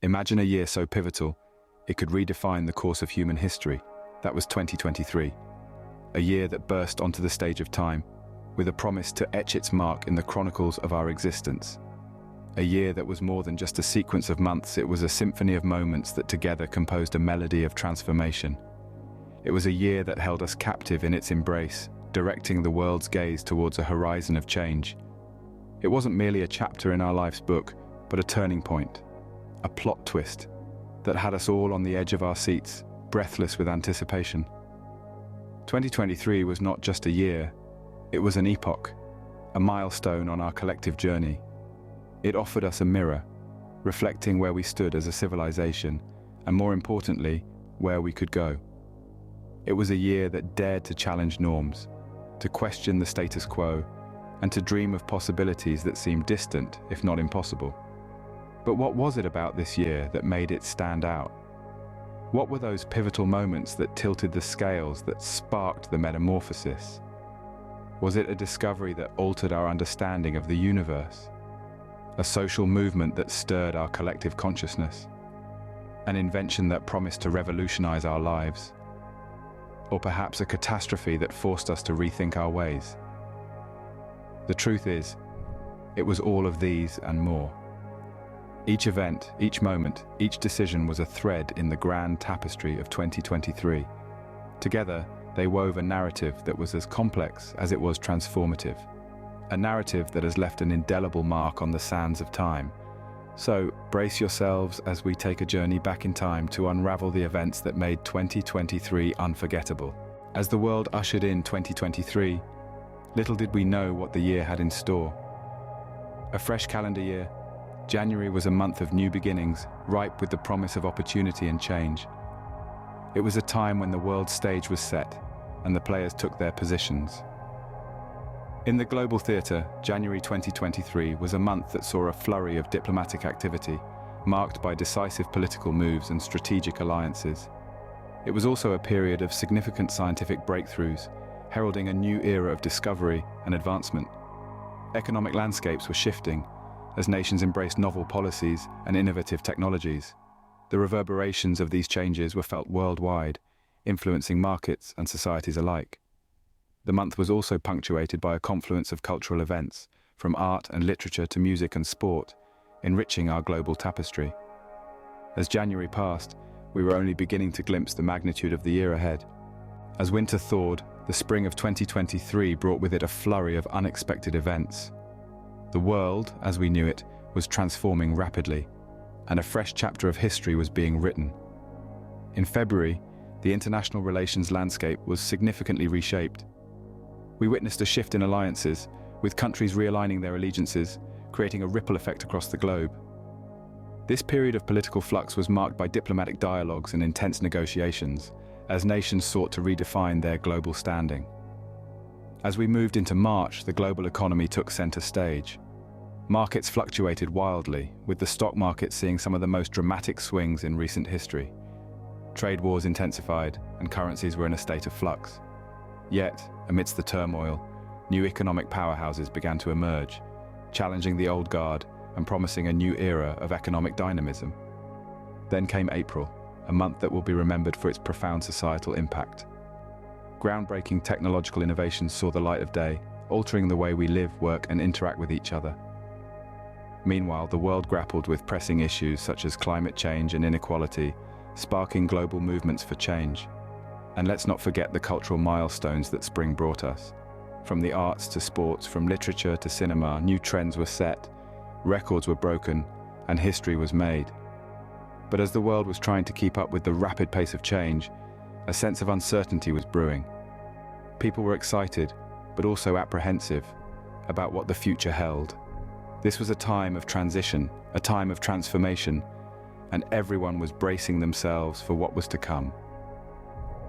Imagine a year so pivotal, it could redefine the course of human history. That was 2023. A year that burst onto the stage of time, with a promise to etch its mark in the chronicles of our existence. A year that was more than just a sequence of months, it was a symphony of moments that together composed a melody of transformation. It was a year that held us captive in its embrace, directing the world's gaze towards a horizon of change. It wasn't merely a chapter in our life's book, but a turning point, a plot twist that had us all on the edge of our seats, breathless with anticipation. 2023 was not just a year, it was an epoch, a milestone on our collective journey. It offered us a mirror, reflecting where we stood as a civilization, and more importantly, where we could go. It was a year that dared to challenge norms, to question the status quo, and to dream of possibilities that seemed distant, if not impossible. But what was it about this year that made it stand out? What were those pivotal moments that tilted the scales, that sparked the metamorphosis? Was it a discovery that altered our understanding of the universe? A social movement that stirred our collective consciousness? An invention that promised to revolutionize our lives? Or perhaps a catastrophe that forced us to rethink our ways? The truth is, it was all of these and more. Each event, each moment, each decision was a thread in the grand tapestry of 2023. Together, they wove a narrative that was as complex as it was transformative. A narrative that has left an indelible mark on the sands of time. So, brace yourselves as we take a journey back in time to unravel the events that made 2023 unforgettable. As the world ushered in 2023, little did we know what the year had in store. A fresh calendar year, January was a month of new beginnings, ripe with the promise of opportunity and change. It was a time when the world stage was set and the players took their positions. In the global theatre, January 2023 was a month that saw a flurry of diplomatic activity, marked by decisive political moves and strategic alliances. It was also a period of significant scientific breakthroughs, heralding a new era of discovery and advancement. Economic landscapes were shifting, as nations embraced novel policies and innovative technologies. The reverberations of these changes were felt worldwide, influencing markets and societies alike. The month was also punctuated by a confluence of cultural events, from art and literature to music and sport, enriching our global tapestry. As January passed, we were only beginning to glimpse the magnitude of the year ahead. As winter thawed, the spring of 2023 brought with it a flurry of unexpected events. The world, as we knew it, was transforming rapidly, and a fresh chapter of history was being written. In February, the international relations landscape was significantly reshaped. We witnessed a shift in alliances, with countries realigning their allegiances, creating a ripple effect across the globe. This period of political flux was marked by diplomatic dialogues and intense negotiations, as nations sought to redefine their global standing. As we moved into March, the global economy took center stage. Markets fluctuated wildly, with the stock market seeing some of the most dramatic swings in recent history. Trade wars intensified, and currencies were in a state of flux. Yet, amidst the turmoil, new economic powerhouses began to emerge, challenging the old guard and promising a new era of economic dynamism. Then came April, a month that will be remembered for its profound societal impact. Groundbreaking technological innovations saw the light of day, altering the way we live, work, and interact with each other. Meanwhile, the world grappled with pressing issues such as climate change and inequality, sparking global movements for change. And let's not forget the cultural milestones that spring brought us. From the arts to sports, from literature to cinema, new trends were set, records were broken, and history was made. But as the world was trying to keep up with the rapid pace of change, a sense of uncertainty was brewing. People were excited, but also apprehensive about what the future held. This was a time of transition, a time of transformation, and everyone was bracing themselves for what was to come.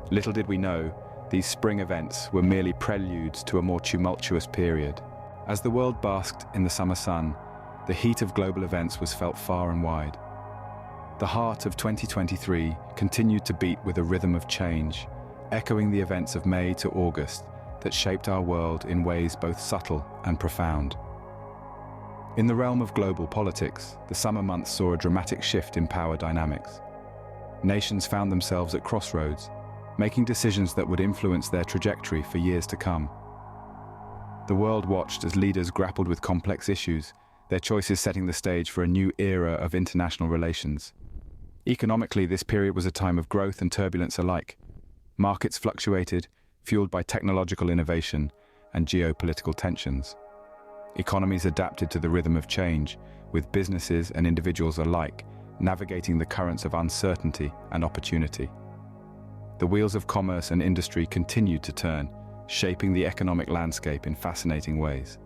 Little did we know, these spring events were merely preludes to a more tumultuous period. As the world basked in the summer sun, the heat of global events was felt far and wide. The heart of 2023 continued to beat with a rhythm of change, echoing the events of May to August that shaped our world in ways both subtle and profound. In the realm of global politics, the summer months saw a dramatic shift in power dynamics. Nations found themselves at crossroads, making decisions that would influence their trajectory for years to come. The world watched as leaders grappled with complex issues, their choices setting the stage for a new era of international relations. Economically, this period was a time of growth and turbulence alike. Markets fluctuated, fueled by technological innovation and geopolitical tensions. Economies adapted to the rhythm of change, with businesses and individuals alike navigating the currents of uncertainty and opportunity. The wheels of commerce and industry continued to turn, shaping the economic landscape in fascinating ways.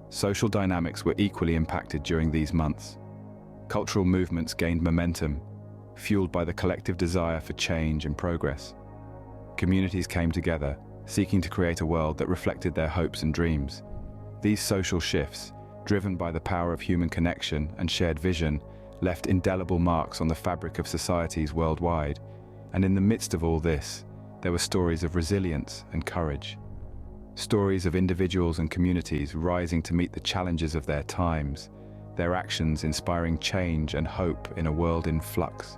Social dynamics were equally impacted during these months. Cultural movements gained momentum, fueled by the collective desire for change and progress. Communities came together, seeking to create a world that reflected their hopes and dreams. These social shifts, driven by the power of human connection and shared vision, left indelible marks on the fabric of societies worldwide. And in the midst of all this, there were stories of resilience and courage. Stories of individuals and communities rising to meet the challenges of their times, their actions inspiring change and hope in a world in flux.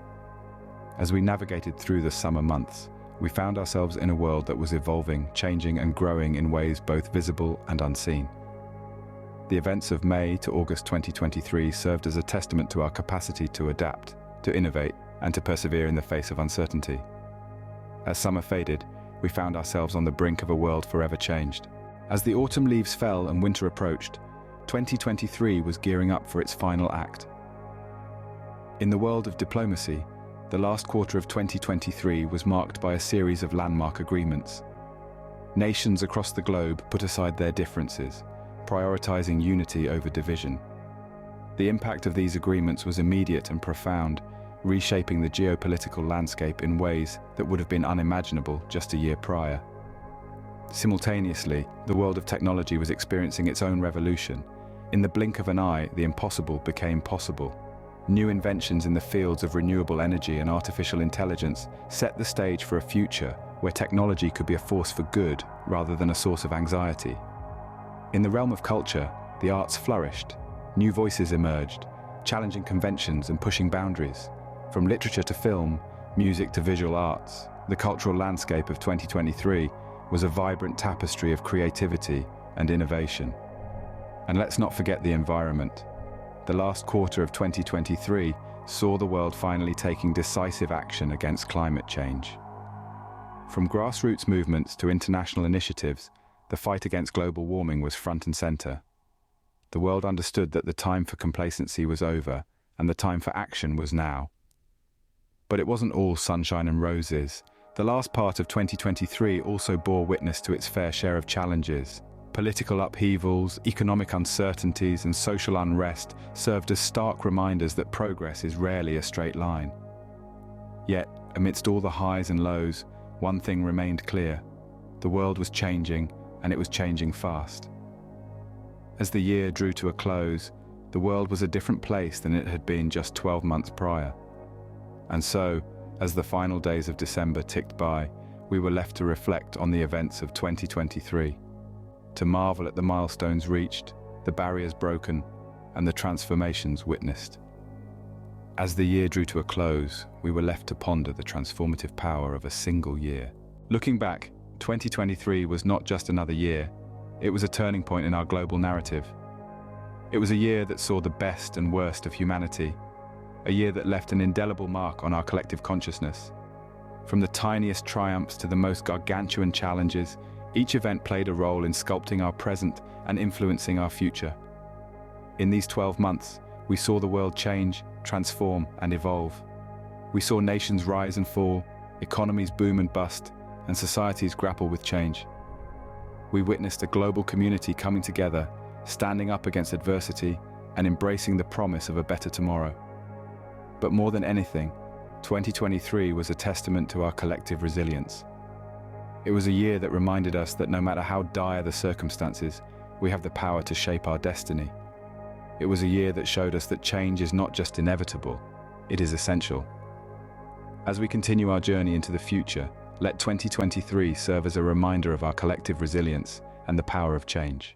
As we navigated through the summer months, we found ourselves in a world that was evolving, changing and growing in ways both visible and unseen. The events of May to August 2023 served as a testament to our capacity to adapt, to innovate, and to persevere in the face of uncertainty. As summer faded, we found ourselves on the brink of a world forever changed. As the autumn leaves fell and winter approached, 2023 was gearing up for its final act. In the world of diplomacy, the last quarter of 2023 was marked by a series of landmark agreements. Nations across the globe put aside their differences, prioritizing unity over division. The impact of these agreements was immediate and profound, reshaping the geopolitical landscape in ways that would have been unimaginable just a year prior. Simultaneously, the world of technology was experiencing its own revolution. In the blink of an eye, the impossible became possible. New inventions in the fields of renewable energy and artificial intelligence set the stage for a future where technology could be a force for good rather than a source of anxiety. In the realm of culture, the arts flourished. New voices emerged, challenging conventions and pushing boundaries. From literature to film, music to visual arts, the cultural landscape of 2023 was a vibrant tapestry of creativity and innovation. And let's not forget the environment. The last quarter of 2023 saw the world finally taking decisive action against climate change. From grassroots movements to international initiatives, the fight against global warming was front and center. The world understood that the time for complacency was over and the time for action was now. But it wasn't all sunshine and roses. The last part of 2023 also bore witness to its fair share of challenges. Political upheavals, economic uncertainties, and social unrest served as stark reminders that progress is rarely a straight line. Yet, amidst all the highs and lows, one thing remained clear. The world was changing, and it was changing fast. As the year drew to a close, the world was a different place than it had been just 12 months prior. And so, as the final days of December ticked by, we were left to reflect on the events of 2023, to marvel at the milestones reached, the barriers broken, and the transformations witnessed. As the year drew to a close, we were left to ponder the transformative power of a single year. Looking back, 2023 was not just another year, it was a turning point in our global narrative. It was a year that saw the best and worst of humanity, a year that left an indelible mark on our collective consciousness. From the tiniest triumphs to the most gargantuan challenges, each event played a role in sculpting our present and influencing our future. In these 12 months, we saw the world change, transform, and evolve. We saw nations rise and fall, economies boom and bust, and societies grapple with change. We witnessed a global community coming together, standing up against adversity, and embracing the promise of a better tomorrow. But more than anything, 2023 was a testament to our collective resilience. It was a year that reminded us that no matter how dire the circumstances, we have the power to shape our destiny. It was a year that showed us that change is not just inevitable, it is essential. As we continue our journey into the future, let 2023 serve as a reminder of our collective resilience and the power of change.